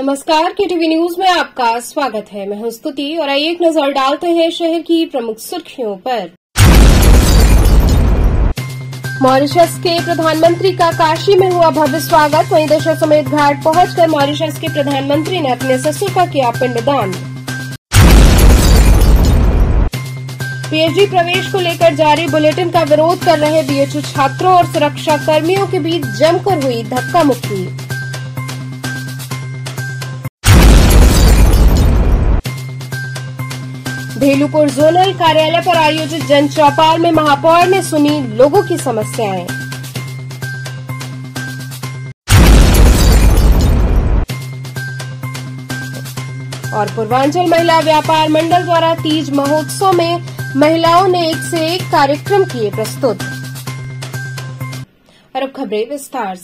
नमस्कार, KTV news में आपका स्वागत है। मैं हूं स्तुति और आइए एक नजर डालते हैं शहर की प्रमुख सुर्खियों पर। मॉरिशस के प्रधानमंत्री का काशी में हुआ भव्य स्वागत। वहीं दशाश्वमेध घाट पहुंचकर मॉरिशस के प्रधानमंत्री ने अपने ससुर का किया पिंडदान। पीएचडी प्रवेश को लेकर जारी बुलेटिन का विरोध कर रहे बीएचयू छात्रों और सुरक्षा कर्मियों के बीच जमकर हुई धक्का मुक्की। भेलूपुर जोनल कार्यालय पर आयोजित जन चौपाल में महापौर ने सुनी लोगों की समस्याएं। और पूर्वांचल महिला व्यापार मंडल द्वारा तीज महोत्सव में महिलाओं ने एक से एक कार्यक्रम किए प्रस्तुत। और अब खबरें विस्तार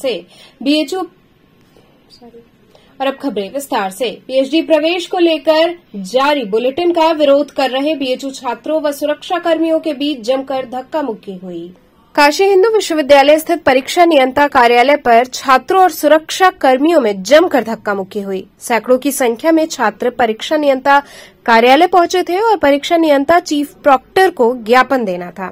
से। पीएचडी प्रवेश को लेकर जारी बुलेटिन का विरोध कर रहे बीएचयू छात्रों व सुरक्षा कर्मियों के बीच जमकर धक्का मुक्की हुई। काशी हिंदू विश्वविद्यालय स्थित परीक्षा नियंता कार्यालय पर छात्रों और सुरक्षा कर्मियों में जमकर धक्का मुक्की हुई। सैकड़ों की संख्या में छात्र परीक्षा नियंता कार्यालय पहुंचे थे और परीक्षा नियंता चीफ प्रॉक्टर को ज्ञापन देना था।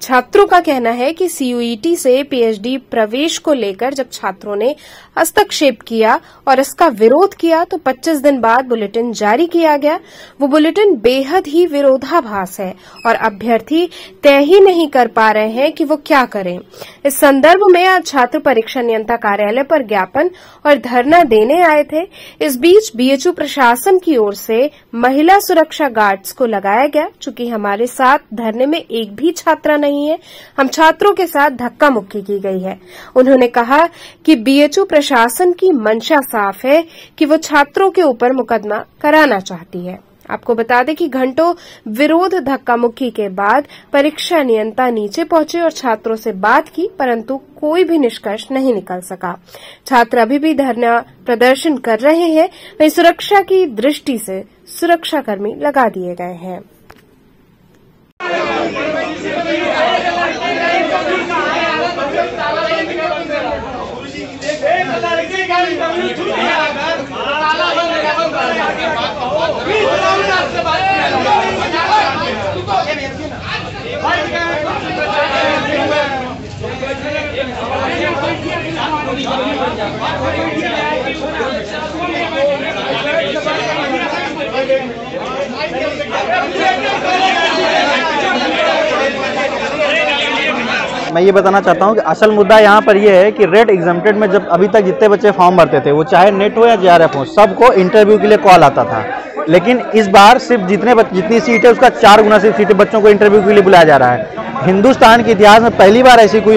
छात्रों का कहना है कि सीयूईटी से पीएचडी प्रवेश को लेकर जब छात्रों ने हस्तक्षेप किया और इसका विरोध किया तो 25 दिन बाद बुलेटिन जारी किया गया। वो बुलेटिन बेहद ही विरोधाभास है और अभ्यर्थी तय ही नहीं कर पा रहे हैं कि वो क्या करें। इस संदर्भ में आज छात्र परीक्षा नियंता कार्यालय पर ज्ञापन और धरना देने आए थे। इस बीच बीएचयू प्रशासन की ओर से महिला सुरक्षा गार्ड्स को लगाया गया। चूंकि हमारे साथ धरने में एक भी छात्रा नहीं है, हम छात्रों के साथ धक्का मुक्की की गई है। उन्होंने कहा कि बीएचयू प्रशासन की मंशा साफ है कि वो छात्रों के ऊपर मुकदमा कराना चाहती है। आपको बता दें कि घंटों विरोध धक्का मुक्की के बाद परीक्षा नियंता नीचे पहुंचे और छात्रों से बात की, परंतु कोई भी निष्कर्ष नहीं निकल सका। छात्र अभी भी धरना प्रदर्शन कर रहे हैं। वहीं सुरक्षा की दृष्टि से सुरक्षाकर्मी लगा दिए गए हैं। मैं ये बताना चाहता हूँ कि असल मुद्दा यहाँ पर ये है कि रेट एग्जाम्प्टेड में जब अभी तक जितने बच्चे फॉर्म भरते थे, वो चाहे नेट हो या जेआरएफ हो, सबको इंटरव्यू के लिए कॉल आता था। लेकिन इस बार सिर्फ जितनी सीट है उसका 4 गुना सिर्फ सीटें बच्चों को इंटरव्यू के लिए बुलाया जा रहा है। हिंदुस्तान के इतिहास में पहली बार ऐसी कोई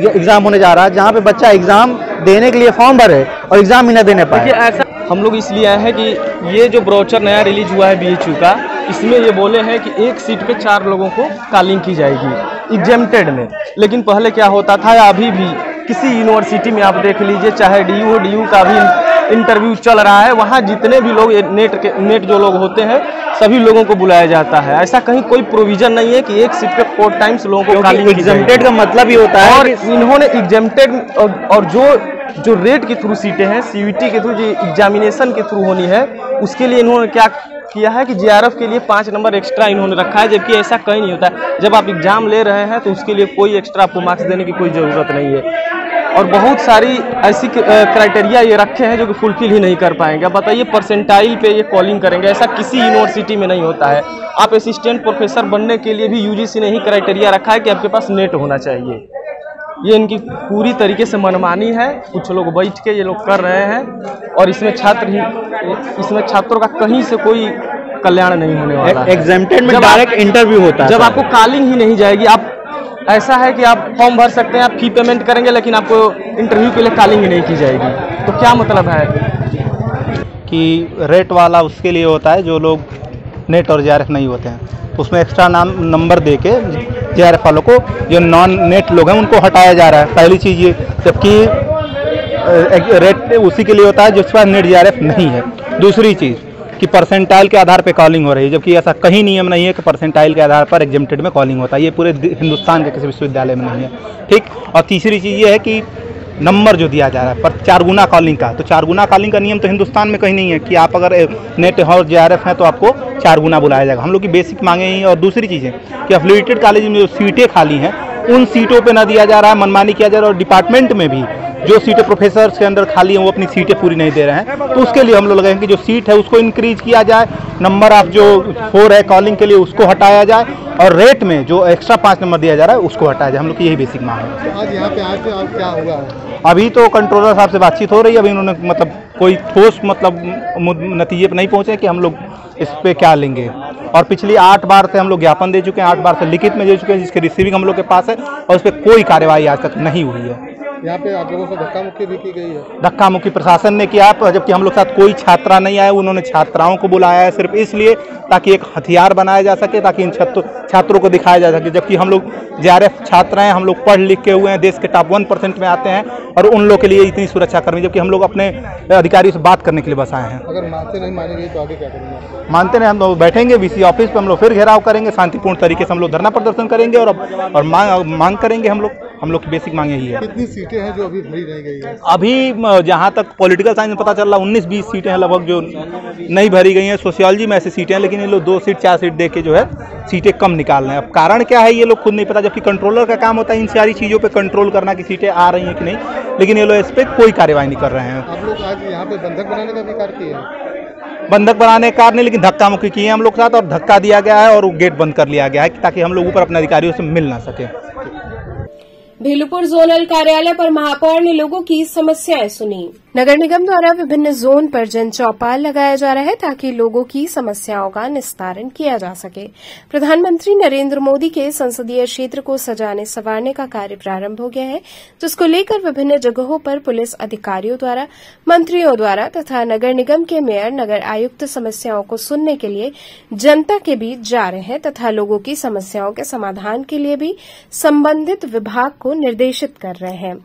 एग्जाम होने जा रहा है जहाँ पे बच्चा एग्जाम देने के लिए फॉर्म भरे और एग्जाम ही न देने पाए। ऐसा हम लोग इसलिए आए हैं कि ये जो ब्रोचर नया रिलीज हुआ है बीएचयू का, इसमें ये बोले हैं कि एक सीट पे 4 लोगों को कॉलिंग की जाएगी एग्जेम्प्टेड में। लेकिन पहले क्या होता था, या अभी भी किसी यूनिवर्सिटी में आप देख लीजिए, चाहे डीयू का भी इंटरव्यू चल रहा है, वहाँ जितने भी लोग नेट जो लोग होते हैं सभी लोगों को बुलाया जाता है। ऐसा कहीं कोई प्रोविजन नहीं है कि एक सीट पे 4 टाइम्स लोगों को कॉलिंग। एग्जेम्प्टेड का मतलब ही होता है और इन्होंने एग्जेम्प्टेड और जो रेट के थ्रू सीटें हैं, सीयूईटी के थ्रू जो एग्जामिनेशन के थ्रू होनी है, उसके लिए इन्होंने क्या किया है कि जेआरएफ के लिए 5 नंबर एक्स्ट्रा इन्होंने रखा है, जबकि ऐसा कहीं नहीं होता है। जब आप एग्जाम ले रहे हैं तो उसके लिए कोई एक्स्ट्रा आपको मार्क्स देने की कोई ज़रूरत नहीं है। और बहुत सारी ऐसी क्राइटेरिया ये रखे हैं जो कि फुलफिल ही नहीं कर पाएंगे। अब बताइए, परसेंटाइल पे ये कॉलिंग करेंगे, ऐसा किसी यूनिवर्सिटी में नहीं होता है। आप असिस्टेंट प्रोफेसर बनने के लिए भी यूजीसी ने ही क्राइटेरिया रखा है कि आपके पास नेट होना चाहिए। ये इनकी पूरी तरीके से मनमानी है। कुछ लोग बैठ के ये लोग कर रहे हैं और इसमें छात्रों का कहीं से कोई कल्याण नहीं होने वाला है। एग्जेम्प्टेड में डायरेक्ट इंटरव्यू होता है। जब आपको कॉलिंग ही नहीं जाएगी, आप ऐसा है कि आप फॉर्म भर सकते हैं, आप फी पेमेंट करेंगे, लेकिन आपको इंटरव्यू के लिए कॉलिंग ही नहीं की जाएगी, तो क्या मतलब है कि रेट वाला उसके लिए होता है जो लोग नेट और जेआरएफ नहीं होते हैं, उसमें एक्स्ट्रा नंबर दे के जेआरएफ वालों को, जो नॉन नेट लोग हैं उनको हटाया जा रहा है। पहली चीज़ ये, जबकि रेट उसी के लिए होता है जिसके पास नेट जेआरएफ नहीं है। दूसरी चीज़ कि परसेंटाइल के आधार पे कॉलिंग हो रही है, जबकि ऐसा कहीं नियम नहीं है कि परसेंटाइल के आधार पर एग्जेम्प्टेड में कॉलिंग होता है। ये पूरे हिंदुस्तान के किसी विश्वविद्यालय में नहीं है, ठीक। और तीसरी चीज़ ये है कि नंबर जो दिया जा रहा है पर 4 गुना कॉलिंग का, तो 4 गुना कॉलिंग का नियम तो हिंदुस्तान में कहीं नहीं है कि आप अगर नेट और JRF है तो आपको 4 गुना बुलाया जाएगा। हम लोग की बेसिक मांगे ही। और दूसरी चीज़ें कि एफिलिएटेड कॉलेज में जो सीटें खाली हैं उन सीटों पे ना दिया जा रहा है, मनमानी किया जा रहा है। और डिपार्टमेंट में भी जो सीटें प्रोफेसर्स के अंदर खाली हैं वो अपनी सीटें पूरी नहीं दे रहे हैं, तो उसके लिए हम लोग लगाएंगे कि जो सीट है उसको इंक्रीज किया जाए, नंबर ऑफ जो 4 है कॉलिंग के लिए उसको हटाया जाए, और रेट में जो एक्स्ट्रा 5 नंबर दिया जा रहा है उसको हटाया जाए। हम लोग की यही बेसिक मांग है। आज यहाँ पे आके अब क्या हुआ है? अभी तो कंट्रोलर साहब से बातचीत हो रही है, अभी उन्होंने मतलब कोई ठोस मतलब नतीजे पर नहीं पहुंचे कि हम लोग इस पे क्या लेंगे। और पिछली 8 बार से हम लोग ज्ञापन दे चुके हैं, 8 बार से लिखित में दे चुके हैं, जिसके रिसीविंग हम लोग के पास है, और उस पर कोई कार्रवाई आज तक नहीं हुई है। यहाँ पे आप लोगों से धक्का मुक्की भी की गई है? धक्का मुक्की प्रशासन ने किया, जबकि हम लोग साथ कोई छात्रा नहीं आया। उन्होंने छात्राओं को बुलाया है सिर्फ इसलिए ताकि एक हथियार बनाया जा सके, ताकि इन छात्रों को दिखाया जा सके। जबकि हम लोग JRF छात्र हैं, हम लोग पढ़ लिख के हुए हैं, देश के टॉप 1% में आते हैं, और उन लोग के लिए इतनी सुरक्षा कर्मी, जबकि हम लोग अपने अधिकारियों से बात करने के लिए बस आए हैं। अगर मानते नहीं मानी गई तो आगे क्या करेंगे? मानते नहीं, हम लोग बैठेंगे VC ऑफिस पे, हम लोग फिर घेराव करेंगे, शांतिपूर्ण तरीके से हम लोग धरना प्रदर्शन करेंगे और मांग करेंगे। हम लोग की बेसिक मांग यही है। कितनी सीटें हैं जो अभी भरी नहीं गई है? अभी जहाँ तक पॉलिटिकल साइंस में पता चल रहा 19-20 सीटें हैं लगभग जो नहीं भरी गई हैं। सोशियोलॉजी में ऐसी सीटें हैं, लेकिन ये लोग 2 सीट 4 सीट दे के जो है सीटें कम निकाल रहे हैं। अब कारण क्या है ये लोग खुद नहीं पता, जबकि कंट्रोलर का काम होता है इन सारी चीज़ों पे कंट्रोल करना कि सीटें आ रही हैं कि नहीं, लेकिन ये लोग इस पर कोई कार्रवाई नहीं कर रहे हैं। आप लोग आज यहाँ पे बंधक बनाने का भी कार्य किया है? बंधक बनाने का नहीं, लेकिन धक्का मुक्की किए हैं हम लोग साथ, और धक्का दिया गया है और वो गेट बंद कर लिया गया है ताकि हम लोग ऊपर अपने अधिकारियों से मिल ना सके। भेलूपुर जोनल कार्यालय पर महापौर ने लोगों की समस्याएं सुनी। नगर निगम द्वारा विभिन्न जोन पर जन चौपाल लगाया जा रहा है ताकि लोगों की समस्याओं का निस्तारण किया जा सके। प्रधानमंत्री नरेंद्र मोदी के संसदीय क्षेत्र को सजाने संवारने का कार्य प्रारंभ हो गया है, जिसको लेकर विभिन्न जगहों पर पुलिस अधिकारियों द्वारा, मंत्रियों द्वारा तथा नगर निगम के मेयर, नगर आयुक्त समस्याओं को सुनने के लिए जनता के बीच जा रहे हैं तथा लोगों की समस्याओं के समाधान के लिए भी संबंधित विभाग को निर्देशित कर रहे हैं।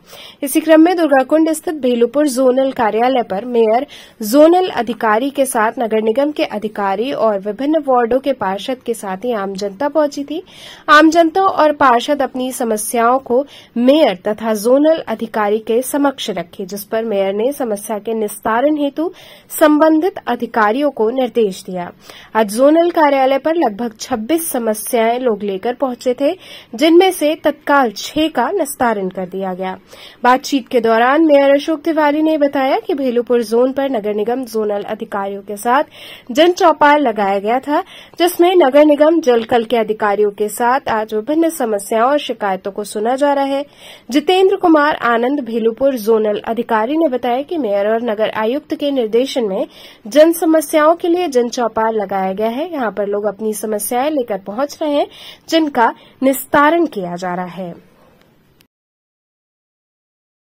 इसी क्रम में दुर्गाकुंड स्थित भेलूपुर जोनल कार्यालय पर मेयर, जोनल अधिकारी के साथ नगर निगम के अधिकारी और विभिन्न वार्डों के पार्षद के साथ ही आम जनता पहुंची थी। आम जनता और पार्षद अपनी समस्याओं को मेयर तथा जोनल अधिकारी के समक्ष रखी, जिस पर मेयर ने समस्या के निस्तारण हेतु संबंधित अधिकारियों को निर्देश दिया। आज जोनल कार्यालय पर लगभग 26 समस्याएं लोग लेकर पहुंचे थे, जिनमें से तत्काल 6 का निस्तारण कर दिया गया। बातचीत के दौरान मेयर अशोक तिवारी ने बताया कि भेलूपुर जोन पर नगर निगम जोनल अधिकारियों के साथ जन चौपाल लगाया गया था, जिसमें नगर निगम जलकल के अधिकारियों के साथ आज विभिन्न समस्याओं और शिकायतों को सुना जा रहा है। जितेंद्र कुमार आनंद भेलूपुर जोनल अधिकारी ने बताया कि मेयर और नगर आयुक्त के निर्देशन में जन समस्याओं के लिए जन चौपाल लगाया गया है। यहां पर लोग अपनी समस्याएं लेकर पहुंच रहे हैं, जिनका निस्तारण किया जा रहा है।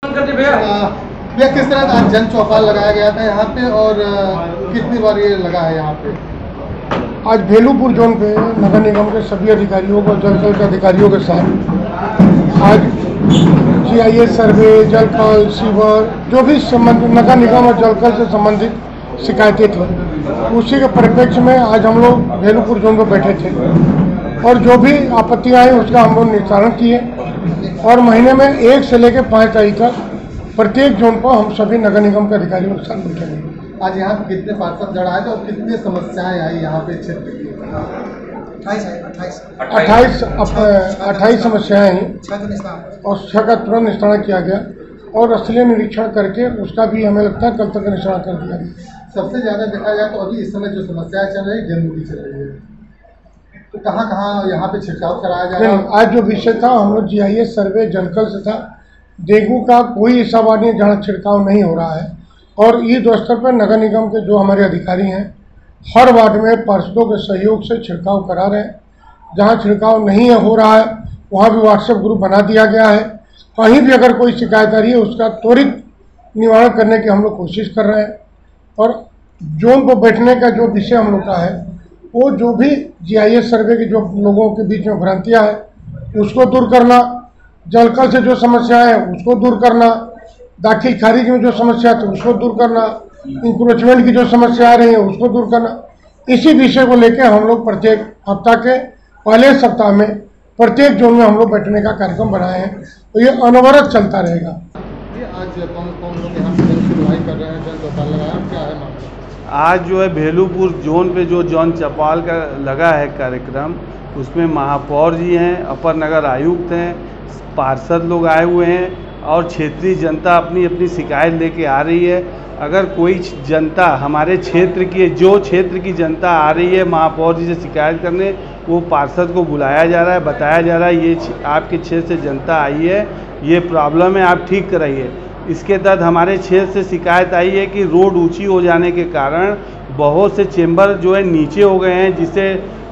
भैया, किस तरह आज जन चौपाल लगाया गया था यहाँ पे और कितनी बार ये लगा है यहाँ पे? आज भेलूपुर जोन पे नगर निगम के सभी अधिकारियों को, जलकल के अधिकारियों के साथ आज GIS सर्वे, जलकल, सीवर, जो भी नगर निगम और जलकल से संबंधित शिकायतें थी, उसी के परिप्रेक्ष्य में आज हम लोग भेलूपुर जोन पर बैठे थे और जो भी आपत्तियां आई उसका हम लोग निस्तारण किए। और महीने में 1 से लेकर 5 तारीख तक प्रत्येक जोन पर हम सभी नगर निगम के अधिकारियों के साथ बैठेंगे। आज यहाँ पे कितने पार्षद जड़ आए थे और कितनी समस्याएं आई यहाँ पे क्षेत्र की? 28 समस्याएं आई और 6 का तुरंत निस्तारण किया गया और स्थलीय निरीक्षण करके उसका भी हमें लगता है कल तक निस्तारण कर दिया गया। सबसे ज़्यादा देखा जाए तो अभी इस समय जो समस्याएं चल रही है जनमुखी चल रही है, तो कहाँ कहाँ यहाँ पे छिड़काव कराया जा रहा है? आज जो विषय था हम लोग GIS सर्वे जलकल से था, डेंगू का कोई ऐसा वार्ड नहीं जहाँ छिड़काव नहीं हो रहा है। और युद्ध स्तर पर नगर निगम के जो हमारे अधिकारी हैं हर वार्ड में पार्षदों के सहयोग से छिड़काव करा रहे हैं। जहाँ छिड़काव नहीं हो रहा है वहाँ भी व्हाट्सएप ग्रुप बना दिया गया है। कहीं भी अगर कोई शिकायत आ रही है उसका त्वरित निवारण करने की हम लोग कोशिश कर रहे हैं। और जोन पर बैठने का जो विषय हम लोग का है वो जो भी GIS सर्वे की जो लोगों के बीच में भ्रांतियाँ हैं उसको दूर करना, जलकल से जो समस्याएं हैं उसको दूर करना, दाखिल खारिज में जो समस्या थी उसको दूर करना, इंक्रोचमेंट की जो समस्या आ रही है उसको दूर करना, इसी विषय को लेकर हम लोग प्रत्येक हफ्ता के पहले सप्ताह में प्रत्येक जोन में हम लोग बैठने का कार्यक्रम बनाए हैं। तो ये अनवरत चलता रहेगा। आज कौन लोग यहाँ पे जन सुनवाई कर रहे हैं, जन चौपाल लगाया, क्या है मामला? आज जो है भेलूपुर जोन पे जो जन चौपाल का लगा है कार्यक्रम, उसमें महापौर जी हैं, अपर नगर आयुक्त हैं, पार्षद लोग आए हुए हैं और क्षेत्रीय जनता अपनी अपनी शिकायत लेके आ रही है। अगर कोई जनता हमारे क्षेत्र की, जो क्षेत्र की जनता आ रही है महापौर जी से शिकायत करने, वो पार्षद को बुलाया जा रहा है, बताया जा रहा है ये आपके क्षेत्र से जनता आई है, ये प्रॉब्लम है, आप ठीक कराइए। इसके तहत हमारे क्षेत्र से शिकायत आई है कि रोड ऊंची हो जाने के कारण बहुत से चेंबर जो है नीचे हो गए हैं, जिससे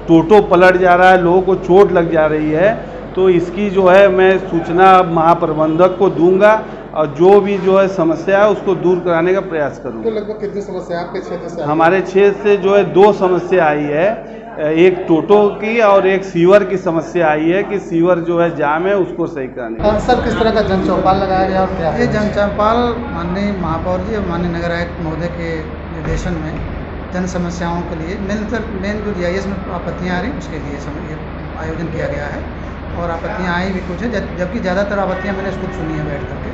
टोटो पलट जा रहा है, लोगों को चोट लग जा रही है। तो इसकी जो है मैं सूचना महाप्रबंधक को दूंगा और जो भी जो है समस्या है उसको दूर कराने का प्रयास करूँगा। तो लगभग कितनी समस्या आपके क्षेत्र से? हमारे क्षेत्र से जो है 2 समस्या आई है, एक टोटो की और एक सीवर की समस्या आई है कि सीवर जो है जाम है, उसको सही कराने। और सर, किस तरह का जन चौपाल लगाया गया और क्या? ये जन चौपाल माननीय महापौर जी और माननीय नगर आयुक्त महोदय के निर्देशन में जन समस्याओं के लिए मेन जो GIS में आपत्तियाँ आ रही उसके लिए आयोजन किया गया है। और आपत्तियाँ आई भी कुछ है, जबकि ज़्यादातर आपत्तियाँ मैंने खुद सुनी है बैठ करके,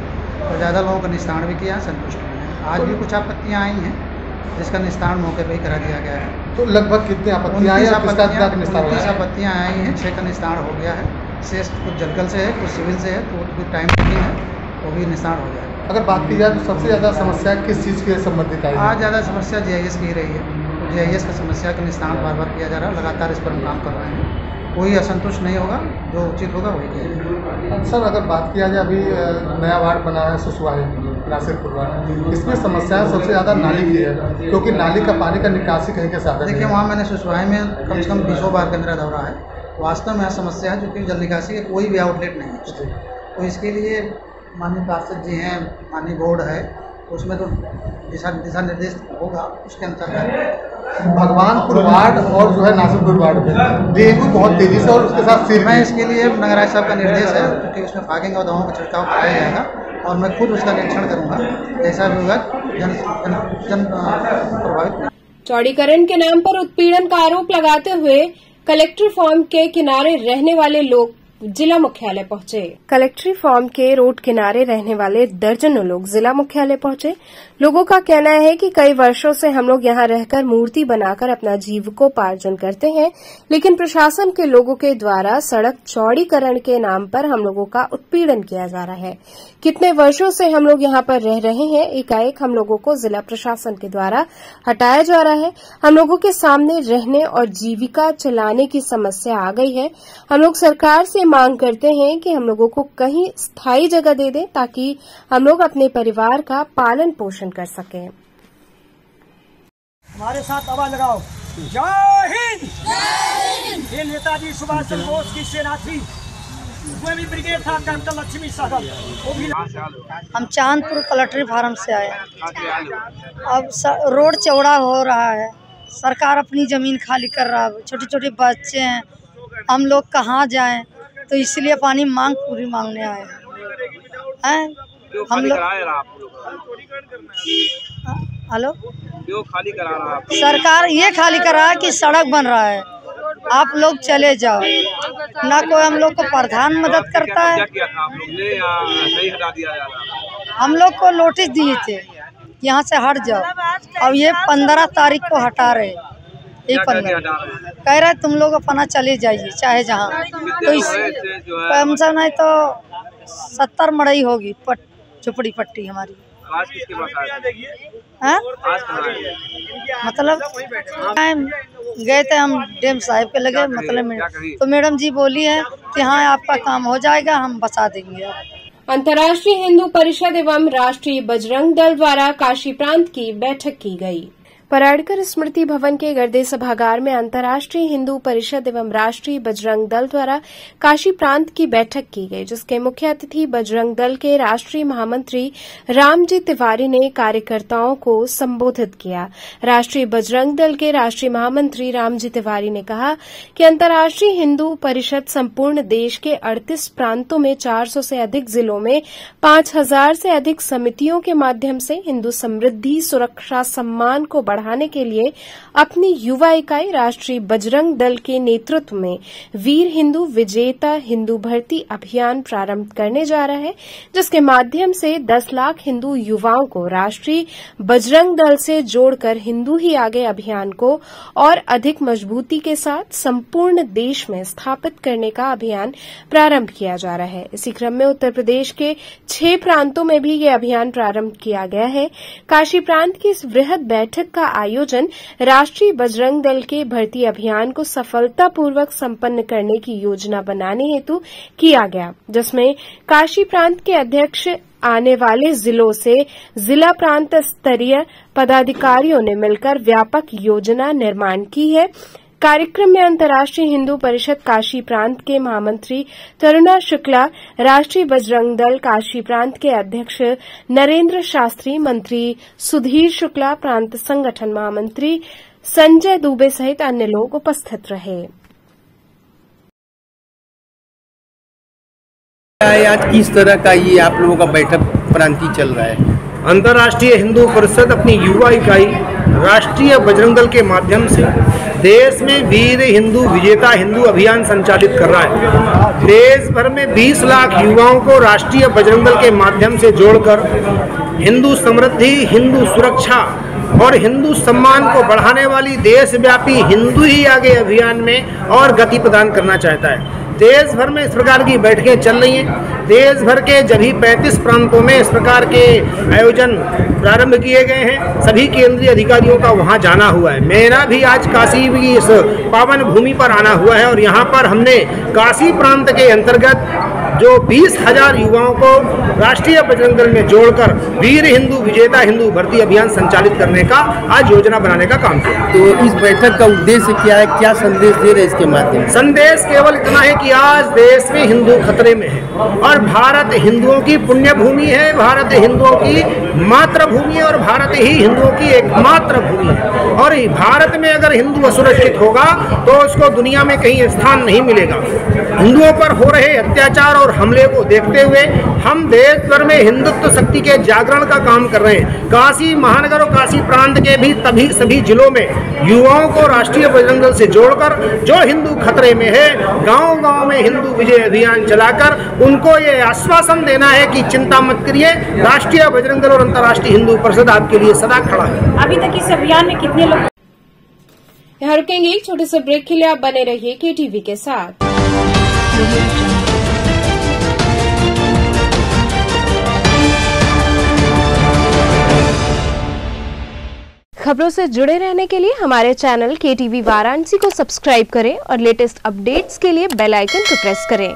और ज़्यादा लोगों का निस्तारण भी किया, संतुष्ट हुए हैं। आज भी कुछ आपत्तियाँ आई हैं जिसका निस्तारण मौके पर ही करा दिया गया है। तो लगभग कितनी आपत्तियाँ आई? 29 आपत्तियाँ आई हैं, 6 का निस्तारण हो गया है। शेष कुछ जलकल से है, कुछ सिविल से है, तो कुछ टाइम टेकिंग है, वो भी निस्तारण हो जाएगा। अगर बात की जाए तो सबसे ज़्यादा समस्या किस चीज़ के संबंधित आई? आज ज़्यादा समस्या GIS की रही है। तो GIS का समस्या का निस्तारण बार बार किया जा रहा है, लगातार इस पर हम काम कर रहे हैं। कोई असंतुष्ट नहीं होगा, जो उचित होगा वही किया जाएगा। सर, अगर बात किया जाए, अभी नया वार्ड बना है सुसवाई नासिरपुर वार्ड, इसमें समस्या सबसे ज़्यादा नाली की है, क्योंकि नाली का पानी का निकासी कहीं के साधन। देखिए, वहाँ मैंने सुसवाई में कम से कम 20 बार का मेरा दौरा है। वास्तव में यह समस्या है, क्योंकि जल निकासी के कोई भी आउटलेट नहीं है। तो इसके लिए माननीय पार्षद जी हैं, माननीय बोर्ड है, उसमें तो दिशा निर्देश होगा, उसके अंतर्गत भगवानपुर वार्ड और जो है नासिरपुर वार्ड में डेंगू बहुत तेजी से, और उसके साथ सिर मैं इसके लिए नगर आयुक्त साहब का निर्देश है, क्योंकि उसमें फागिंग और दवाओं का छिड़काव कराया जाएगा और मैं खुद उसका निरीक्षण करूँगा, जैसा भी होगा जन प्रभावित। चौड़ीकरण के नाम पर उत्पीड़न का आरोप लगाते हुए कलेक्टर फार्म के किनारे रहने वाले लोग जिला मुख्यालय पहुंचे। कलेक्ट्री फार्म के रोड किनारे रहने वाले दर्जनों लोग जिला मुख्यालय पहुंचे। लोगों का कहना है कि कई वर्षों से हम लोग यहां रहकर मूर्ति बनाकर अपना जीविकोपार्जन करते हैं, लेकिन प्रशासन के लोगों के द्वारा सड़क चौड़ीकरण के नाम पर हम लोगों का उत्पीड़न किया जा रहा है। कितने वर्षों से हम लोग यहां पर रह रहे हैं, एकाएक हम लोगों को जिला प्रशासन के द्वारा हटाया जा रहा है। हम लोगों के सामने रहने और जीविका चलाने की समस्या आ गई है। हम लोग सरकार से मांग करते हैं कि हम लोगों को कहीं स्थायी जगह दे दें, ताकि हम लोग अपने परिवार का पालन पोषण कर सकें। हमारे साथ आवाज लगाओ, जय हिंद। ये नेताजी सुभाष चंद्र बोस की सेना थी, उसमें भी ब्रिगेड था कैप्टन लक्ष्मी सहगल, वो भी। हम चांदपुर कलेक्ट्री फार्म से आए। अब रोड चौड़ा हो रहा है, सरकार अपनी जमीन खाली कर रहा है, छोटे छोटे बच्चे हैं, हम लोग कहाँ जाएं, तो इसलिए पानी पूरी मांगने आए हैं। हम लोग हेलो, क्यों खाली करा रहा है? सरकार ये खाली कर रहा है कि सड़क बन रहा है, आप लोग चले जाओ। ना कोई हम लोग को प्रधान मदद करता है। क्या किया था आप लोग ने, या नहीं हटा दिया जा रहा? हम लोग को नोटिस दिए थे यहाँ से हट जाओ, और ये 15 तारीख को हटा रहे। एक 15 कह रहे तुम लोग अपना चले जाइए चाहे जहाँ। तो इस कम से नहीं तो 70 मड़ई होगी झुपड़ी पट्टी हमारी। आज किसके पास आए? आज कहाँ आए? मतलब गए थे हम डीएम साहब के लगे, मतलब तो मैडम जी बोली है कि हाँ आपका काम हो जाएगा, हम बता देंगे। अंतर्राष्ट्रीय हिंदू परिषद एवं राष्ट्रीय बजरंग दल द्वारा काशी प्रांत की बैठक की गई। पराड़कर स्मृति भवन के गर्दे सभागार में अंतर्राष्ट्रीय हिंदू परिषद एवं राष्ट्रीय बजरंग दल द्वारा काशी प्रांत की बैठक की गई, जिसके मुख्य अतिथि बजरंग दल के राष्ट्रीय महामंत्री रामजी तिवारी ने कार्यकर्ताओं को संबोधित किया। राष्ट्रीय बजरंग दल के राष्ट्रीय महामंत्री रामजी तिवारी ने कहा कि अंतर्राष्ट्रीय हिंदू परिषद संपूर्ण देश के 38 प्रांतों में 400 से अधिक जिलों में 5000 से अधिक समितियों के माध्यम से हिंदू समृद्धि, सुरक्षा, सम्मान को बढ़ाने के लिए अपनी युवा इकाई राष्ट्रीय बजरंग दल के नेतृत्व में वीर हिंदू विजेता हिंदू भर्ती अभियान प्रारंभ करने जा रहा है, जिसके माध्यम से 10 लाख हिंदू युवाओं को राष्ट्रीय बजरंग दल से जोड़कर हिंदू ही आगे अभियान को और अधिक मजबूती के साथ संपूर्ण देश में स्थापित करने का अभियान प्रारंभ किया जा रहा है। इसी क्रम में उत्तर प्रदेश के 6 प्रांतों में भी ये अभियान प्रारंभ किया गया है। काशी प्रांत की इस वृहद बैठक का आयोजन राष्ट्रीय बजरंग दल के भर्ती अभियान को सफलतापूर्वक संपन्न करने की योजना बनाने हेतु किया गया, जिसमें काशी प्रांत के अध्यक्ष आने वाले जिलों से जिला प्रांत स्तरीय पदाधिकारियों ने मिलकर व्यापक योजना निर्माण की है। कार्यक्रम में अंतर्राष्ट्रीय हिंदू परिषद काशी प्रांत के महामंत्री तरुणा शुक्ला, राष्ट्रीय बजरंग दल काशी प्रांत के अध्यक्ष नरेंद्र शास्त्री, मंत्री सुधीर शुक्ला, प्रांत संगठन महामंत्री संजय दुबे सहित अन्य लोग उपस्थित रहे। आज किस तरह का ये आप लोगों का बैठक प्रांतीय चल रहा है? अंतर्राष्ट्रीय हिंदू परिषद अपनी युवा इकाई राष्ट्रीय बजरंग दल के माध्यम से देश में वीर हिंदू विजेता हिंदू अभियान संचालित कर रहा है। देश भर में 20 लाख युवाओं को राष्ट्रीय बजरंग दल के माध्यम से जोड़कर हिंदू समृद्धि, हिंदू सुरक्षा और हिंदू सम्मान को बढ़ाने वाली देशव्यापी हिंदू ही आगे अभियान में और गति प्रदान करना चाहता है। देश भर में इस प्रकार की बैठकें चल रही हैं। देश भर के सभी 35 प्रांतों में इस प्रकार के आयोजन प्रारंभ किए गए हैं। सभी केंद्रीय अधिकारियों का वहां जाना हुआ है। मेरा भी आज काशी की इस पावन भूमि पर आना हुआ है और यहाँ पर हमने काशी प्रांत के अंतर्गत जो 20,000 युवाओं को राष्ट्रीय बजरंग दल में जोड़कर वीर हिंदू विजेता हिंदू भर्ती अभियान संचालित करने का आज योजना बनाने का काम किया। तो इस बैठक का उद्देश्य क्या है, क्या संदेश दे रहे हैं इसके माध्यम? संदेश केवल इतना है कि आज देश में हिंदू खतरे में है और भारत हिंदुओं की पुण्य भूमि है, भारत हिंदुओं की मातृभूमि है और भारत ही हिंदुओं की एकमात्र भूमि है। और भारत में अगर हिंदू असुरक्षित होगा तो उसको दुनिया में कहीं स्थान नहीं मिलेगा। हिंदुओं पर हो रहे अत्याचार और हमले को देखते हुए हम देश भर में हिंदुत्व शक्ति के जागरण का काम कर रहे हैं। काशी महानगर और काशी प्रांत के भी सभी जिलों में युवाओं को राष्ट्रीय बजरंग दल से जोड़कर जो हिंदू खतरे में है, गांव-गांव में हिंदू विजय अभियान चलाकर उनको ये आश्वासन देना है कि चिंता मत करिए, राष्ट्रीय बजरंग दल और अंतर्राष्ट्रीय हिंदू परिषद आपके लिए सदा खड़ा है। अभी तक इस अभियान में कितने लोग? यहाँ रुकेंगे एक छोटे से ब्रेक के लिए। आप बने रहिए KTV के साथ। खबरों से जुड़े रहने के लिए हमारे चैनल KTV वाराणसी को सब्सक्राइब करें और लेटेस्ट अपडेट्स के लिए बेल आइकन को प्रेस करें।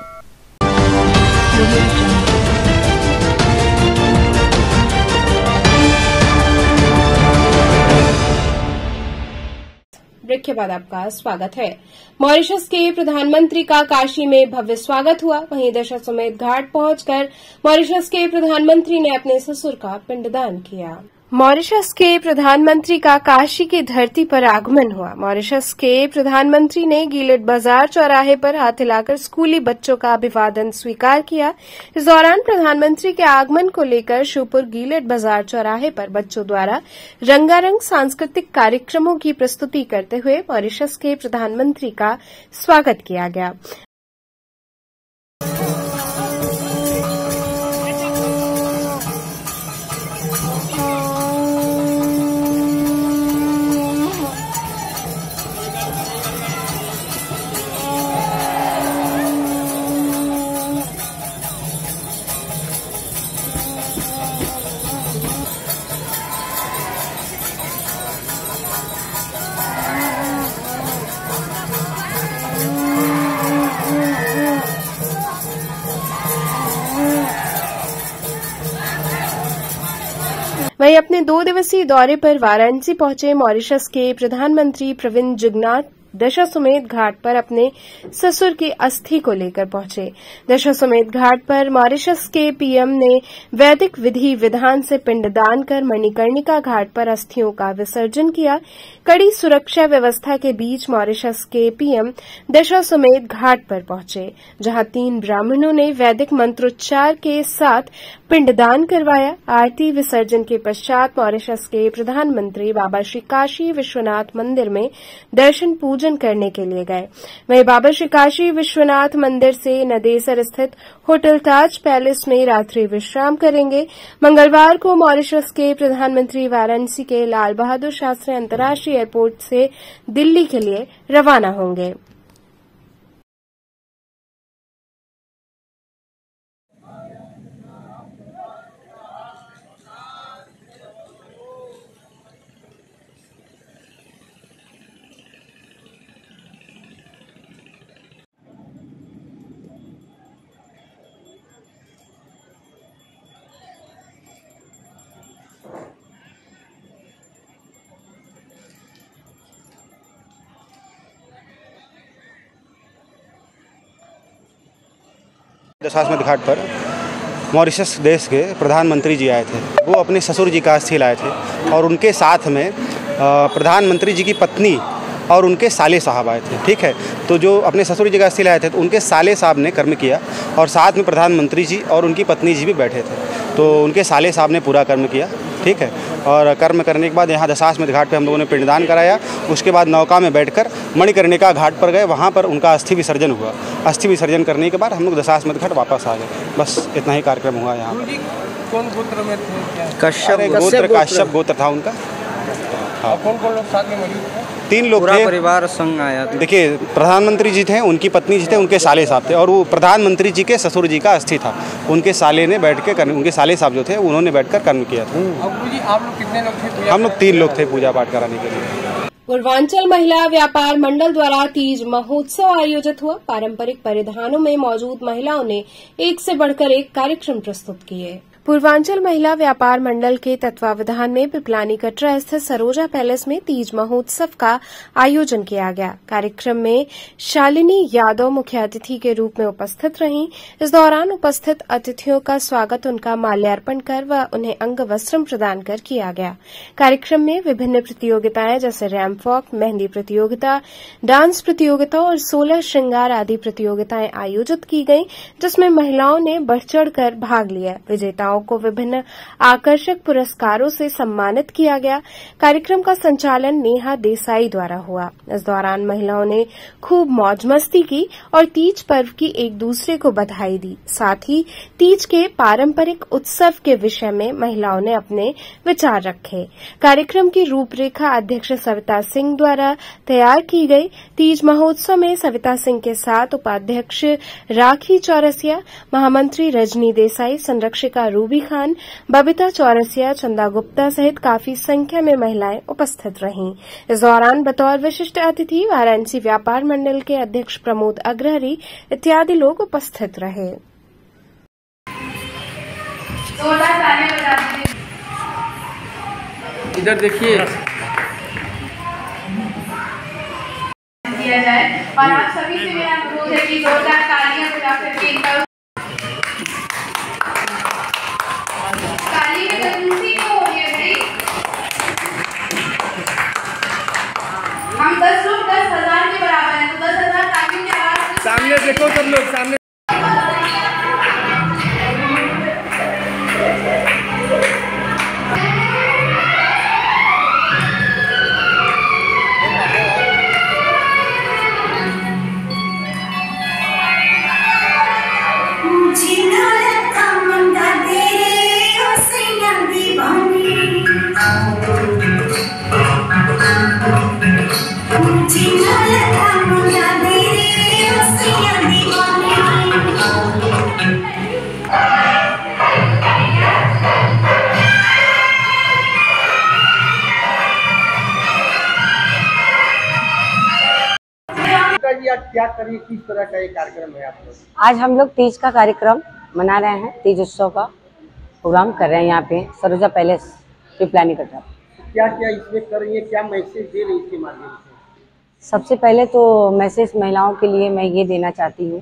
ब्रेक के बाद आपका स्वागत है। मॉरिशस के प्रधानमंत्री का काशी में भव्य स्वागत हुआ। वहीं दशाश्वमेध घाट पहुंचकर मॉरिशस के प्रधानमंत्री ने अपने ससुर का पिंडदान किया। मॉरिशस के प्रधानमंत्री का काशी की धरती पर आगमन हुआ। मॉरिशस के प्रधानमंत्री ने गीलेट बाजार चौराहे पर हाथ हिलाकर स्कूली बच्चों का अभिवादन स्वीकार किया। इस दौरान प्रधानमंत्री के आगमन को लेकर शिवपुर गीलेट बाजार चौराहे पर बच्चों द्वारा रंगारंग सांस्कृतिक कार्यक्रमों की प्रस्तुति करते हुए मॉरिशस के प्रधानमंत्री का स्वागत किया गया। वहीं अपने 2 दिवसीय दौरे पर वाराणसी पहुंचे मॉरिशस के प्रधानमंत्री प्रविंद जुगनाथ दशाश्वमेध घाट पर अपने ससुर की अस्थि को लेकर पहुंचे। दशाश्वमेध घाट पर मॉरिशस के पीएम ने वैदिक विधि विधान से पिंडदान कर मणिकर्णिका घाट पर अस्थियों का विसर्जन किया। कड़ी सुरक्षा व्यवस्था के बीच मॉरिशस के पीएम दशाश्वमेध घाट पर पहुंचे, जहां 3 ब्राह्मणों ने वैदिक मंत्रोच्चार के साथ पिंडदान करवाया। आरती विसर्जन के पश्चात मॉरिशस के प्रधानमंत्री बाबा श्री काशी विश्वनाथ मंदिर में दर्शन पूजन करने के लिए गए। वहीं बाबा श्री काशी विश्वनाथ मंदिर से नदेसर स्थित होटल ताज पैलेस में रात्रि विश्राम करेंगे। मंगलवार को मॉरिशस के प्रधानमंत्री वाराणसी के लाल बहादुर शास्त्री अंतर्राष्ट्रीय एयरपोर्ट से दिल्ली के लिए रवाना होंगे। दशाश्वमेध घाट पर मॉरिशस देश के प्रधानमंत्री जी आए थे। वो अपने ससुर जी का अस्थि लाए थे और उनके साथ में प्रधानमंत्री जी की पत्नी और उनके साले साहब आए थे। ठीक है, तो जो अपने ससुर जी का अस्थि लाए थे तो उनके साले साहब ने कर्म किया और साथ में प्रधानमंत्री जी और उनकी पत्नी जी भी बैठे थे। तो उनके साले साहब ने पूरा कर्म किया। ठीक है, और कर्म करने के बाद यहाँ दशाश्वमेध घाट पे हम लोगों ने पिंडदान कराया। उसके बाद नौका में बैठकर मणिकर्णिका घाट पर गए, वहाँ पर उनका अस्थि विसर्जन हुआ। अस्थि विसर्जन करने के बाद हम लोग दशाश्वमेध घाट वापस आ गए। बस इतना ही कार्यक्रम हुआ यहाँ पर। कौन गोत्र में थे? काश्यप गोत्र था उनका। हाँ। कौन लोग साथ में मौजूद थे? 3 लोग थे। परिवार संग आया था। देखिए, प्रधानमंत्री जी थे, उनकी पत्नी जी थे, उनके साले साहब थे और वो प्रधानमंत्री जी के ससुर जी का अस्थि था। उनके साले ने बैठ के उनके साले साहब जो थे उन्होंने बैठकर कर्म किया था। आप लोग कितने लोग थे? हम लोग 3 लोग थे पूजा पाठ कराने के लिए। पूर्वांचल महिला व्यापार मंडल द्वारा तीज महोत्सव आयोजित हुआ। पारंपरिक परिधानों में मौजूद महिलाओं ने एक से बढ़कर एक कार्यक्रम प्रस्तुत किए। पूर्वांचल महिला व्यापार मंडल के तत्वावधान में पिपलानी कटरा स्थित सरोजा पैलेस में तीज महोत्सव का आयोजन किया गया। कार्यक्रम में शालिनी यादव मुख्य अतिथि के रूप में उपस्थित रहीं। इस दौरान उपस्थित अतिथियों का स्वागत उनका माल्यार्पण कर व उन्हें अंग वस्त्र प्रदान कर किया गया। कार्यक्रम में विभिन्न प्रतियोगिताएं जैसे रैंप वॉक, मेहंदी प्रतियोगिता, डांस प्रतियोगिता और 16 श्रृंगार आदि प्रतियोगिताएं आयोजित की गईं, जिसमें महिलाओं ने बढ़ चढ़कर भाग लिया। विजेताओं को विभिन्न आकर्षक पुरस्कारों से सम्मानित किया गया। कार्यक्रम का संचालन नेहा देसाई द्वारा हुआ। इस दौरान महिलाओं ने खूब मौज मस्ती की और तीज पर्व की एक दूसरे को बधाई दी। साथ ही तीज के पारंपरिक उत्सव के विषय में महिलाओं ने अपने विचार रखे। कार्यक्रम की रूपरेखा अध्यक्ष सविता सिंह द्वारा तैयार की गई। तीज महोत्सव में सविता सिंह के साथ उपाध्यक्ष राखी चौरसिया, महामंत्री रजनी देसाई, संरक्षिका रूबी खान, बबीता चौरसिया, चंदा गुप्ता सहित काफी संख्या में महिलाएं उपस्थित रहीं। इस दौरान बतौर विशिष्ट अतिथि वाराणसी व्यापार मंडल के अध्यक्ष प्रमोद अग्रहरी इत्यादि लोग उपस्थित रहे। इधर देखिए किया जाए और आप सभी से मेरा अनुरोध है कि जोरदार तालियां बजा करके इनका ताली में तनुसी को हो रही है। हम 10 लोग 10,000 के बराबर हैं, तो 10,000 तालियों की आवाज सामने देखो सब लोग सामने। क्या करिए, किस तरह का ये कार्यक्रम है आप लोग? आज हम लोग तीज का कार्यक्रम मना रहे हैं। तीज उत्सव का प्रोग्राम कर रहे हैं यहाँ पे सरोजा पैलेस पिपलानी कटरा। क्या क्या इसमें कर रही है, क्या मैसेज दे रही है इसके माध्यम से? सबसे पहले तो मैसेज महिलाओं के लिए मैं ये देना चाहती हूँ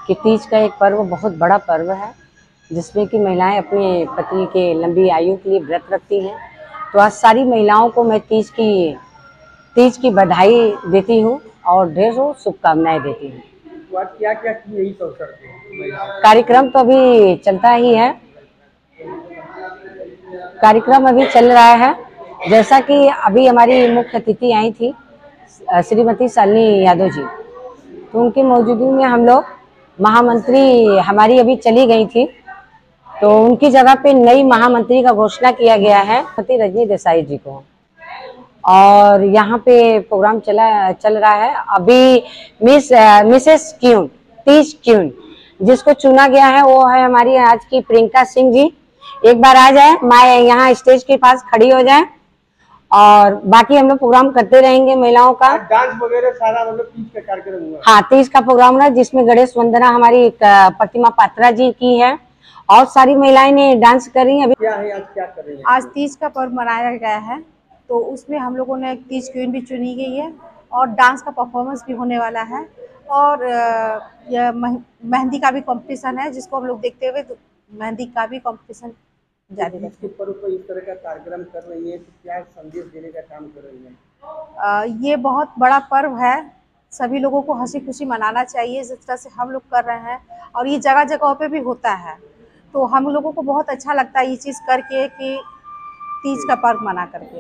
कि तीज का एक पर्व बहुत बड़ा पर्व है, जिसमें कि महिलाएं अपने पति के लंबी आयु के लिए व्रत रखती हैं। तो आज सारी महिलाओं को मैं तीज की बधाई देती हूँ और ढेरों शुभकामनाएं देती हूँ। क्या क्या की यही अवसर पे कार्यक्रम तो अभी चलता ही है, कार्यक्रम अभी चल रहा है। जैसा कि अभी हमारी मुख्य अतिथि आई थी श्रीमती शालिनी यादव जी, तो उनकी मौजूदगी में हम लोग महामंत्री हमारी अभी चली गई थी, तो उनकी जगह पे नई महामंत्री का घोषणा किया गया है रजनी देसाई जी को। और यहाँ पे प्रोग्राम चल रहा है। अभी मिसेस क्यून, तीज क्यून जिसको चुना गया है वो है हमारी आज की प्रियंका सिंह जी। एक बार आ जाए, मैं यहाँ स्टेज के पास खड़ी हो जाए और बाकी हम लोग प्रोग्राम करते रहेंगे महिलाओं का। डांस वगैरह सारा मतलब तीज का कार्यक्रम हुआ। हाँ, तीज का प्रोग्राम है जिसमें गणेश वंदना हमारी प्रतिमा पात्रा जी की है और सारी महिलाएं ने डांस करी। अभी क्या है, आज क्या कर रही है? आज तीज का पर्व मनाया गया है, तो उसमें हम लोगों ने एक तीज क्वीन भी चुनी गई है और डांस का परफॉर्मेंस भी होने वाला है और यह मेहंदी का भी कंपटीशन है जिसको हम लोग देखते हुए मेहंदी का भी कंपटीशन जारी रखेंगे। इस पर्व पर इस तरह का कार्यक्रम कर रही है तो क्या संदेश देने का काम कर रही है? ये बहुत बड़ा पर्व है, सभी लोगों को हंसी खुशी मनाना चाहिए जिस तरह से हम लोग कर रहे हैं और ये जगह जगह पे भी होता है, तो हम लोगों को बहुत अच्छा लगता है ये चीज़ करके कि तीज का पर्व मना करके।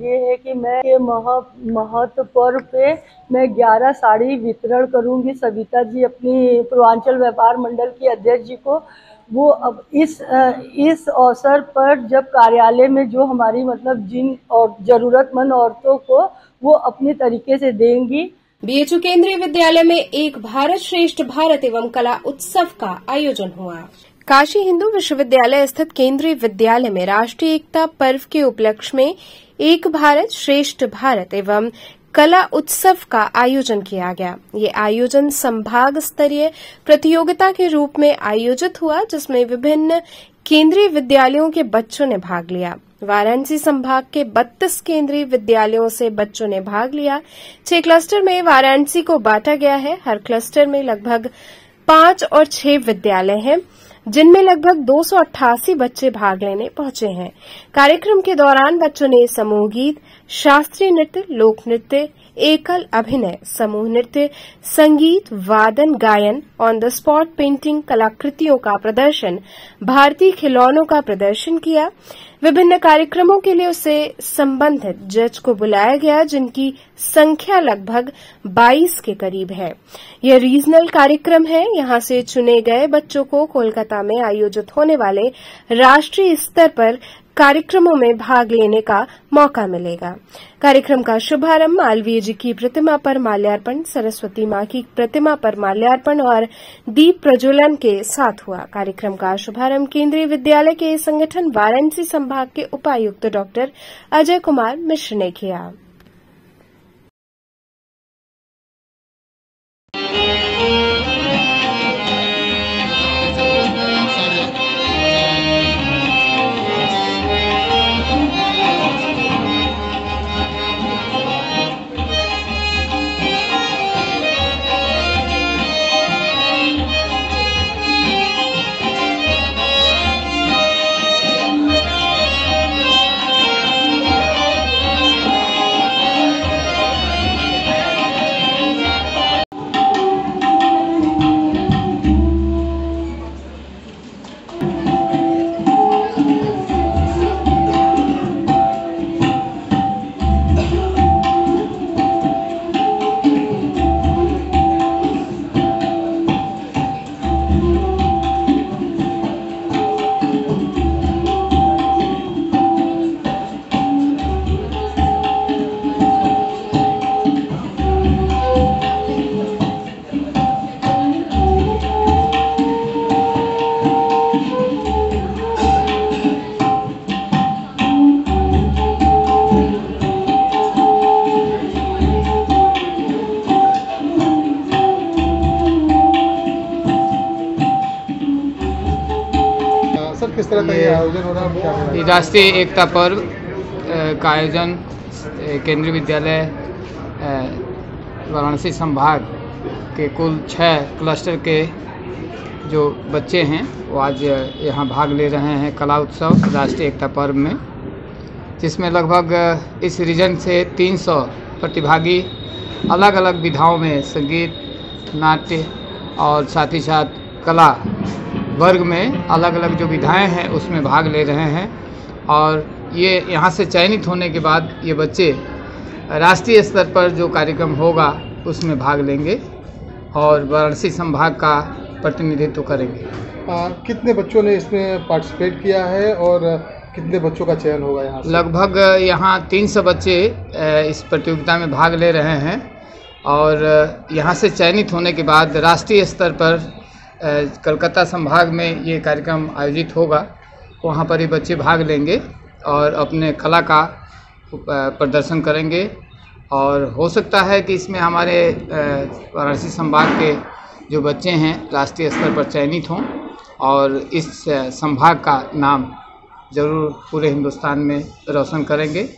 ये है कि मैं के महत्व पर्व पे मैं 11 साड़ी वितरण करूंगी। सविता जी अपनी पूर्वांचल व्यापार मंडल की अध्यक्ष जी को, वो अब इस अवसर पर जब कार्यालय में जो हमारी मतलब जिन और जरूरतमंद औरतों को वो अपने तरीके से देंगी। बीएचयू केंद्रीय विद्यालय में एक भारत श्रेष्ठ भारत एवं कला उत्सव का आयोजन हुआ। काशी हिंदू विश्वविद्यालय स्थित केंद्रीय विद्यालय में राष्ट्रीय एकता पर्व के उपलक्ष्य में एक भारत श्रेष्ठ भारत एवं कला उत्सव का आयोजन किया गया। ये आयोजन संभाग स्तरीय प्रतियोगिता के रूप में आयोजित हुआ, जिसमें विभिन्न केंद्रीय विद्यालयों के बच्चों ने भाग लिया। वाराणसी संभाग के 32 केंद्रीय विद्यालयों से बच्चों ने भाग लिया। 6 क्लस्टर में वाराणसी को बांटा गया है। हर क्लस्टर में लगभग 5 और 6 विद्यालय हैं, जिनमें लगभग 288 बच्चे भाग लेने पहुंचे हैं। कार्यक्रम के दौरान बच्चों ने समूह गीत, शास्त्रीय नृत्य, लोक नृत्य, एकल अभिनय, समूह नृत्य, संगीत, वादन, गायन, ऑन द स्पॉट पेंटिंग, कलाकृतियों का प्रदर्शन, भारतीय खिलौनों का प्रदर्शन किया। विभिन्न कार्यक्रमों के लिए उसे संबंधित जज को बुलाया गया, जिनकी संख्या लगभग 22 के करीब है। यह रीजनल कार्यक्रम है। यहां से चुने गए बच्चों को कोलकाता में आयोजित होने वाले राष्ट्रीय स्तर पर कार्यक्रमों में भाग लेने का मौका मिलेगा। कार्यक्रम का शुभारंभ मालवीय जी की प्रतिमा पर माल्यार्पण, सरस्वती मां की प्रतिमा पर माल्यार्पण और दीप प्रज्वलन के साथ हुआ। कार्यक्रम का शुभारंभ केंद्रीय विद्यालय के संगठन वाराणसी संभाग के उपायुक्त डॉक्टर अजय कुमार मिश्र ने किया। किस तरह का ये आयोजन हो रहा है? राष्ट्रीय एकता पर्व का आयोजन केंद्रीय विद्यालय वाराणसी संभाग के कुल 6 क्लस्टर के जो बच्चे हैं वो आज यहाँ भाग ले रहे हैं कला उत्सव राष्ट्रीय एकता पर्व में, जिसमें लगभग इस रीजन से 300 प्रतिभागी अलग अलग विधाओं में संगीत, नाट्य और साथ ही साथ कला वर्ग में अलग अलग जो विधाएं हैं उसमें भाग ले रहे हैं। और ये यहाँ से चयनित होने के बाद ये बच्चे राष्ट्रीय स्तर पर जो कार्यक्रम होगा उसमें भाग लेंगे और वाराणसी संभाग का प्रतिनिधित्व करेंगे। कितने बच्चों ने इसमें पार्टिसिपेट किया है और कितने बच्चों का चयन होगा यहाँ से? लगभग यहाँ 300 बच्चे इस प्रतियोगिता में भाग ले रहे हैं और यहाँ से चयनित होने के बाद राष्ट्रीय स्तर पर कलकत्ता संभाग में ये कार्यक्रम आयोजित होगा। वहाँ पर ये बच्चे भाग लेंगे और अपने कला का प्रदर्शन करेंगे और हो सकता है कि इसमें हमारे वाराणसी संभाग के जो बच्चे हैं राष्ट्रीय स्तर पर चयनित हों और इस संभाग का नाम जरूर पूरे हिंदुस्तान में रोशन करेंगे।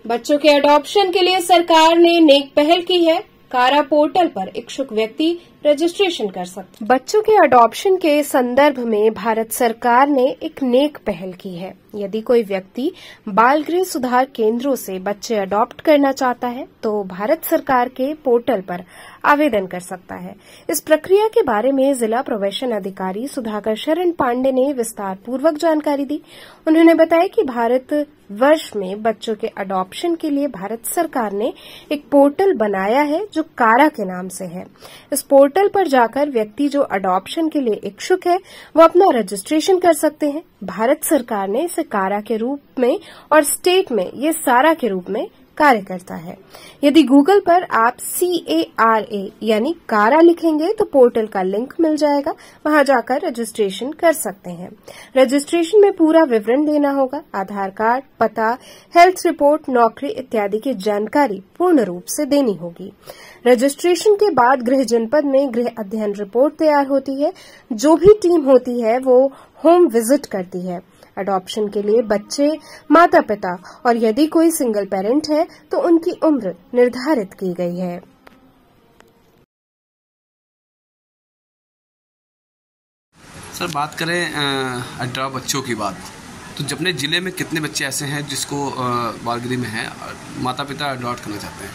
बच्चों के अडॉप्शन के लिए सरकार ने नेक पहल की है। कारा पोर्टल पर इच्छुक व्यक्ति रजिस्ट्रेशन कर सकते। बच्चों के अडॉप्शन के संदर्भ में भारत सरकार ने एक नेक पहल की है। यदि कोई व्यक्ति बाल गृह सुधार केंद्रों से बच्चे अडॉप्ट करना चाहता है तो भारत सरकार के पोर्टल पर आवेदन कर सकता है। इस प्रक्रिया के बारे में जिला प्रोबेशन अधिकारी सुधाकर शरण पांडे ने विस्तार पूर्वक जानकारी दी। उन्होंने बताया कि भारत वर्ष में बच्चों के अडॉप्शन के लिए भारत सरकार ने एक पोर्टल बनाया है जो कारा के नाम से है। इस पोर्टल पर जाकर व्यक्ति जो अडॉप्शन के लिए इच्छुक है वो अपना रजिस्ट्रेशन कर सकते हैं। भारत सरकार ने इसे कारा के रूप में और स्टेट में ये सारा के रूप में कार्य करता है। यदि गूगल पर आप CARA यानी कारा लिखेंगे तो पोर्टल का लिंक मिल जाएगा, वहां जाकर रजिस्ट्रेशन कर सकते हैं। रजिस्ट्रेशन में पूरा विवरण देना होगा, आधार कार्ड, पता, हेल्थ रिपोर्ट, नौकरी इत्यादि की जानकारी पूर्ण रूप से देनी होगी। रजिस्ट्रेशन के बाद गृह जनपद में गृह अध्ययन रिपोर्ट तैयार होती है। जो भी टीम होती है वो होम विजिट करती है। अडॉप्शन के लिए बच्चे, माता पिता और यदि कोई सिंगल पेरेंट है तो उनकी उम्र निर्धारित की गई है। सर, बात करें अडॉप्ट बच्चों की बात, तो अपने ज़िले में कितने बच्चे ऐसे हैं जिसको बाल गृह में है माता पिता अडॉप्ट करना चाहते हैं?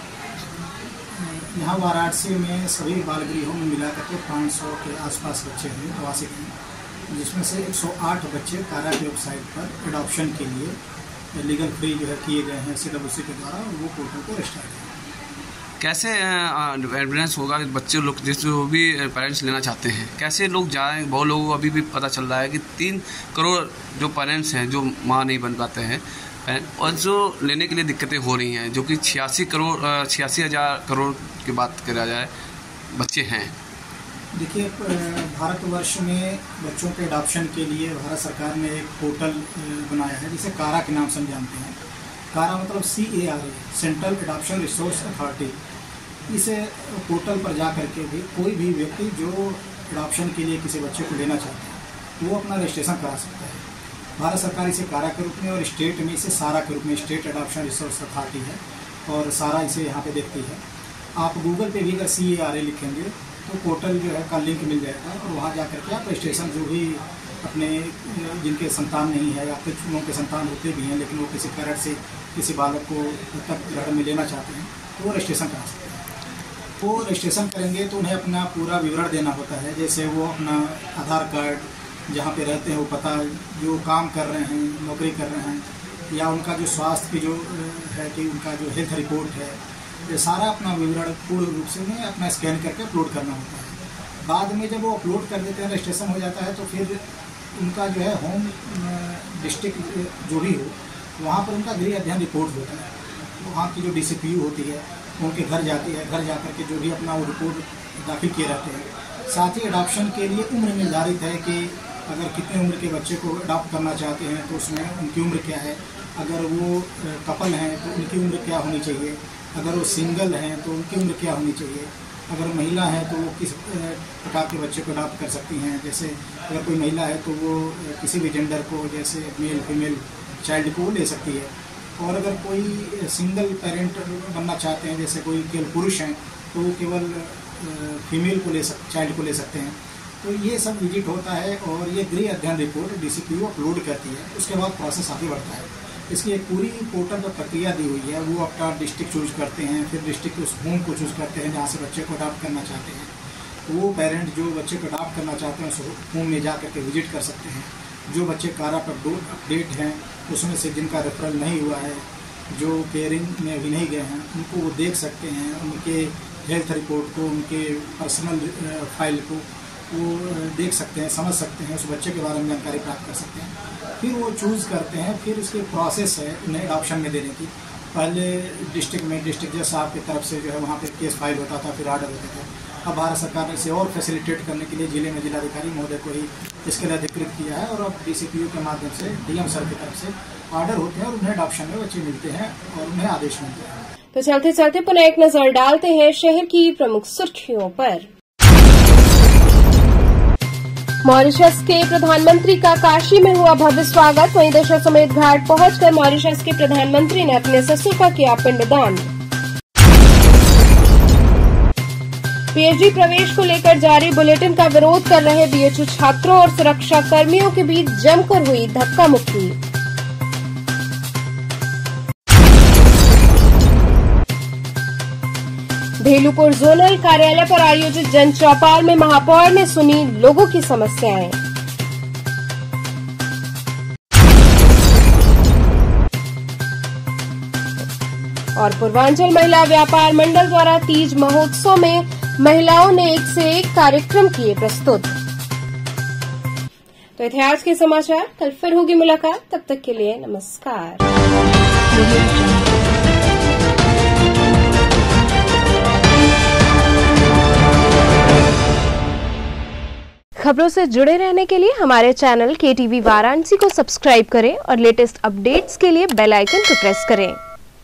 यहाँ वाराणसी में सभी बाल गृहों में मिलाकर के 500 के आसपास बच्चे हैं, आवासिक हैं, जिसमें से 108 बच्चे कारा की वेबसाइट पर एडॉप्शन के लिए लीगल फ्री जो है किए गए हैं CWC के द्वारा और वो पोर्टल पर रजिस्टर है। कैसे एडवांस होगा बच्चे लोग जो भी पेरेंट्स लेना चाहते हैं, कैसे लोग जाएं? बहुत लोगों को अभी भी पता चल रहा है कि 3 करोड़ जो पेरेंट्स हैं जो माँ नहीं बन पाते हैं और जो लेने के लिए दिक्कतें हो रही हैं, जो कि 86,000 करोड़ की बात करा जाए बच्चे हैं। देखिए, भारतवर्ष में बच्चों के एडॉप्शन के लिए भारत सरकार ने एक पोर्टल बनाया है जिसे कारा के नाम से हम जानते हैं। कारा मतलब CARA, central adoption resource authority. इस पोर्टल पर जा करके भी कोई भी व्यक्ति जो एडॉप्शन के लिए किसी बच्चे को लेना चाहता है वो अपना रजिस्ट्रेशन करा सकता है। भारत सरकार इसे कारा के रूप में और स्टेट में इसे सारा के रूप में, स्टेट एडॉप्शन रिसोर्स अथॉरिटी है और सारा इसे यहाँ पे देखती है। आप गूगल पे भी अगर CARA लिखेंगे तो पोर्टल जो है का लिंक मिल जाएगा और वहाँ जा करके आप रजिस्ट्रेशन जो भी अपने जिनके संतान नहीं है या कुछ लोगों के संतान होते भी हैं लेकिन वो किसी कारण से किसी बालक को दत्तक ग्रहण में लेना चाहते हैं तो वो रजिस्ट्रेशन करा सकते हैं। वो रजिस्ट्रेशन करेंगे तो उन्हें अपना पूरा विवरण देना होता है, जैसे वो अपना आधार कार्ड, जहाँ पे रहते हैं वो पता, जो काम कर रहे हैं, नौकरी कर रहे हैं, या उनका जो स्वास्थ्य की जो है कि उनका जो हेल्थ रिपोर्ट है, ये सारा अपना विवरण पूर्ण रूप से उन्हें अपना स्कैन करके अपलोड करना होता है। बाद में जब वो अपलोड कर देते हैं, रजिस्ट्रेशन हो जाता है, तो फिर उनका जो है होम डिस्ट्रिक्ट जो भी हो वहाँ पर उनका गृह अध्ययन रिपोर्ट होता है। वहाँ की जो DCPU होती है उनके घर जाती है, घर जा कर के जो भी अपना वो रिपोर्ट दाखिल किए रहते हैं। साथ ही एडॉप्शन के लिए उम्र निर्धारित है कि अगर कितने उम्र के बच्चे को अडॉप्ट करना चाहते हैं तो उसमें उनकी उम्र क्या है, अगर वो कपल हैं तो उनकी उम्र क्या होनी चाहिए, अगर वो सिंगल हैं तो उनकी उम्र क्या होनी चाहिए, अगर महिला है तो वो किस प्रकार के बच्चे को अडॉप्ट कर सकती हैं। जैसे अगर कोई महिला है तो वो किसी भी जेंडर को, जैसे मेल फीमेल चाइल्ड को ले सकती है। और अगर कोई सिंगल पेरेंट बनना चाहते हैं, जैसे कोई केवल पुरुष हैं तो वो केवल फीमेल को चाइल्ड को ले सकते हैं। तो ये सब विजिट होता है और ये गृह अध्ययन रिपोर्ट DCPO अपलोड करती है। उसके बाद प्रोसेस आगे बढ़ता है। इसकी एक पूरी पोर्टल पर प्रक्रिया दी हुई है। वो अपना डिस्ट्रिक्ट चूज करते हैं, फिर डिस्ट्रिक्ट उस होम को चूज़ करते हैं जहाँ से बच्चे को अडॉप्ट करना चाहते हैं। तो वो पेरेंट जो बच्चे को अडॉप्ट करना चाहते हैं उस होम में जा करके विजिट कर सकते हैं। जो बच्चे कारा पर अपडेट हैं उसमें से जिनका रेफरल नहीं हुआ है, जो केयरिंग में अभी नहीं गए हैं, उनको वो देख सकते हैं। उनके हेल्थ रिपोर्ट को, उनके पर्सनल फाइल को वो देख सकते हैं, समझ सकते हैं, उस बच्चे के बारे में जानकारी प्राप्त कर सकते हैं। फिर वो चूज़ करते हैं। फिर उसकी प्रोसेस है उन्हें एडॉप्शन में देने की। पहले डिस्ट्रिक्ट में डिस्ट्रिक्ट जज साहब की तरफ से जो है वहाँ पे केस फाइल होता था, फिर ऑर्डर होते थे। अब भारत सरकार ने इसे और फैसिलिटेट करने के लिए जिले में जिलाधिकारी महोदय को ही इसके लिए अधिकृत किया है और अब DCPO के माध्यम से DM सर की तरफ से ऑर्डर होते हैं और उन्हें एडॉप्शन में बच्चे मिलते हैं और उन्हें आदेश मिलते हैं। तो चलते चलते पुनः एक नजर डालते हैं शहर की प्रमुख सुर्खियों पर। मॉरिशस के प्रधानमंत्री का काशी में हुआ भव्य स्वागत। वहीं दशाश्वमेध घाट पहुंचकर मॉरिशस के प्रधानमंत्री ने अपने ससुर का किया पिंडदान। PhD प्रवेश को लेकर जारी बुलेटिन का विरोध कर रहे BHU छात्रों और सुरक्षा कर्मियों के बीच जमकर हुई धक्का मुक्की। भेलूपुर जोनल कार्यालय पर आयोजित जन चौपाल में महापौर ने सुनी लोगों की समस्याएं। और पूर्वांचल महिला व्यापार मंडल द्वारा तीज महोत्सव में महिलाओं ने एक से एक कार्यक्रम किए प्रस्तुत। तो इतिहास के समाचार, कल फिर होगी मुलाकात। तब तक के लिए नमस्कार। खबरों से जुड़े रहने के लिए हमारे चैनल KTV वाराणसी को सब्सक्राइब करें और लेटेस्ट अपडेट्स के लिए बेल आइकन को प्रेस करें।